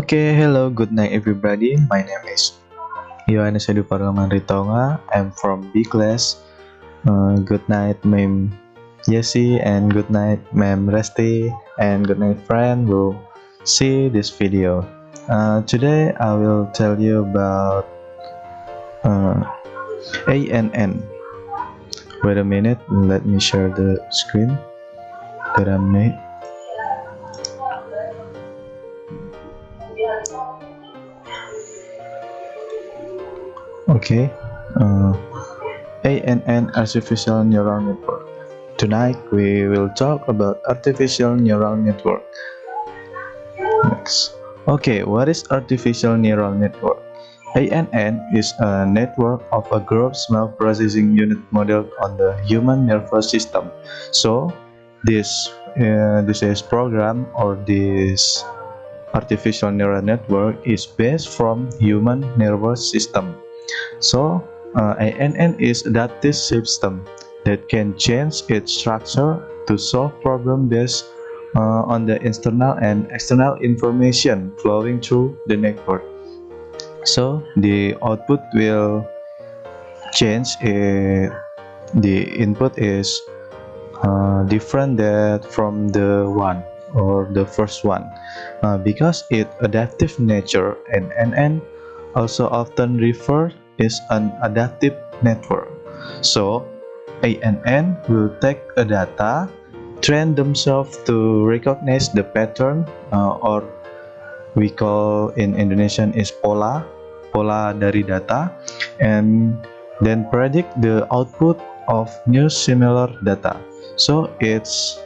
Okay, hello, good night everybody. My name is Yohanes Edu Parleman Ritonga. I'm from B class. Good night, Ma'am Jessie, and good night, Ma'am Resti, and good night, friend. We'll see this video. Today, I will tell you about uh, ANN. Wait a minute, let me share the screen that I made. Okay, ANN, Artificial Neural Network. Tonight we will talk about artificial neural network. Next. Okay, what is artificial neural network? ANN is a network of a group small processing unit modeled on the human nervous system. So this is program, or this artificial neural network is based from human nervous system. So ANN is adaptive system that can change its structure to solve problems based on the internal and external information flowing through the network. So the output will change. The input is different from the one or the first one because its adaptive nature, and ANN also often referred as an adaptive network. So ANN will take a data, train themselves to recognize the pattern, or we call in Indonesian is pola dari data, and then predict the output of new similar data. So its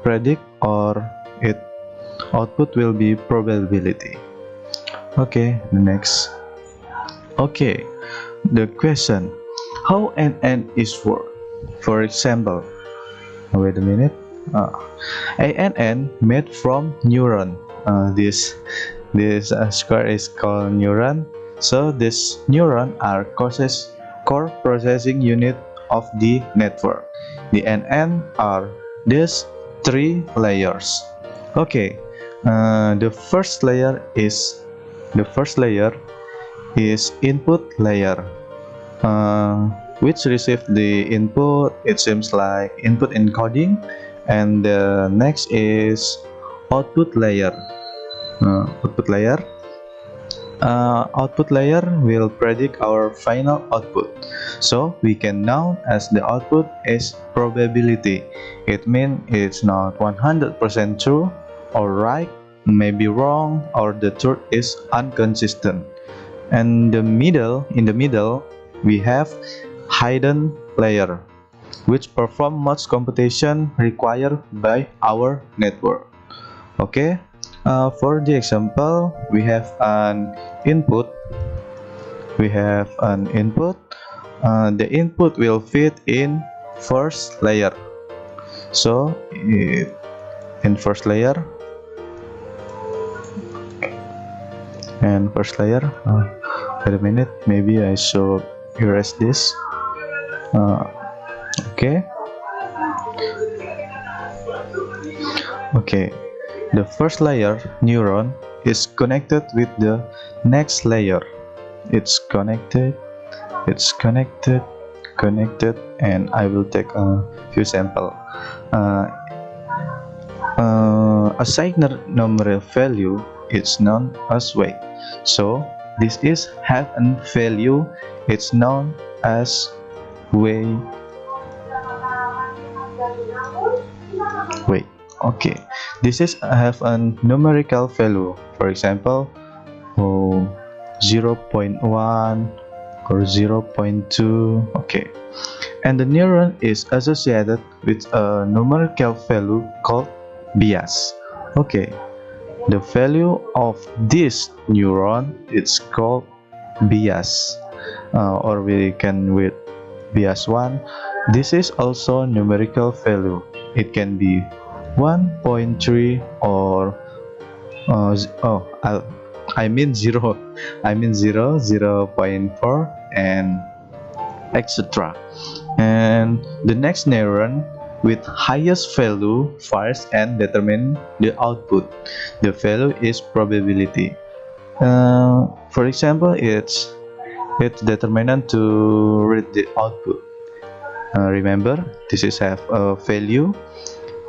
predict or its output will be probability. Okay, the next. Okay, the question: how ANN is work? For example, wait a minute. ANN made from neuron. This square is called neuron. So this neuron are core processing unit of the network. The ANN are these three layers. Okay, the first layer is input layer, which receive the input. It seems like input encoding, and the next is output layer. Output layer will predict our final output. So we can know as the output is probability. It means it's not 100% true or right, maybe wrong, or the truth is inconsistent. And in the middle we have hidden layer, which perform much computation required by our network. Okay, for the example, we have an input. The input will fit in first layer. So in first layer, wait a minute, maybe I should erase this. Okay. The first layer, neuron, is connected with the next layer. It's connected, and I will take a few samples. Assign numerical value is known as weight. So this is have a value. It's known as weight. Okay, this is have a numerical value. For example, 0.1 or 0.2. Okay, and the neuron is associated with a numerical value called bias. Okay, the value of this neuron is called bias, or we can with bias 1. This is also numerical value. It can be 1.3 or I mean 0, 0.4, and etc. And the next neuron with highest value first and determine the output. The value is probability. For example, it's determinant to read the output. Remember, this is have a value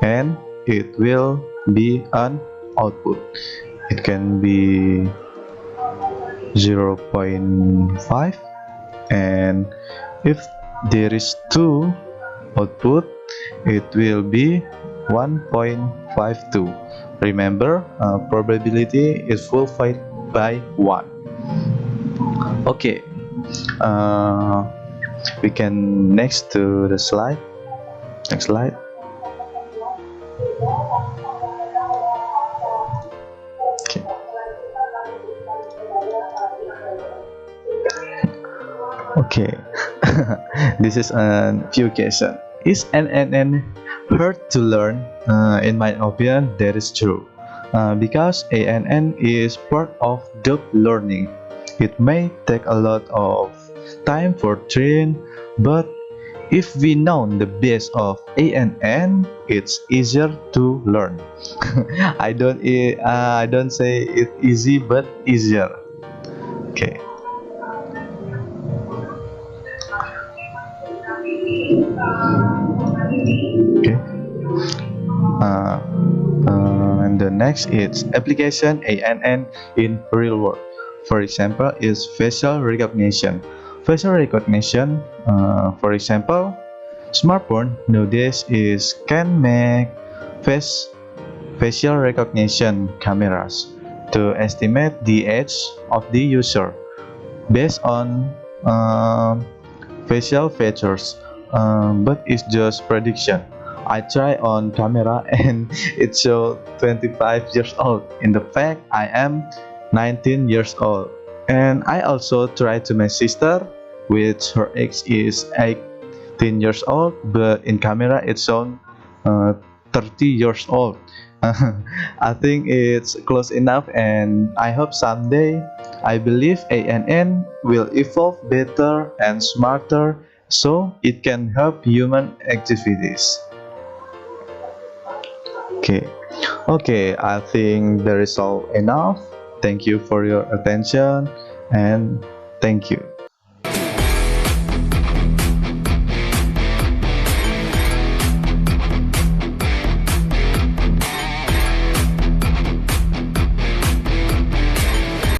and it will be an output. It can be 0.5, and if there is two output, it will be 1.52. Remember, probability is fulfilled by 1. Okay, we can next to the slide. Next slide. Okay. Okay. This is a few question. Is NNN hard to learn? In my opinion, that is true. Because ANN is part of deep learning. It may take a lot of time for train, but if we know the base of ANN, it's easier to learn. I don't say it easy, but easier. Okay. Okay. And the next is application ANN in real world. For example, is facial recognition. Facial recognition, for example, smartphone nowadays can make facial recognition cameras to estimate the age of the user based on facial features, but it's just prediction. I try on camera and it showed 25 years old. In the fact, I am 19 years old. And I also tried to my sister, which her age is 18 years old, but in camera it shown 30 years old. I think it's close enough, and I hope someday I believe ANN will evolve better and smarter so it can help human activities. Okay, I think that is all enough. Thank you for your attention, and thank you.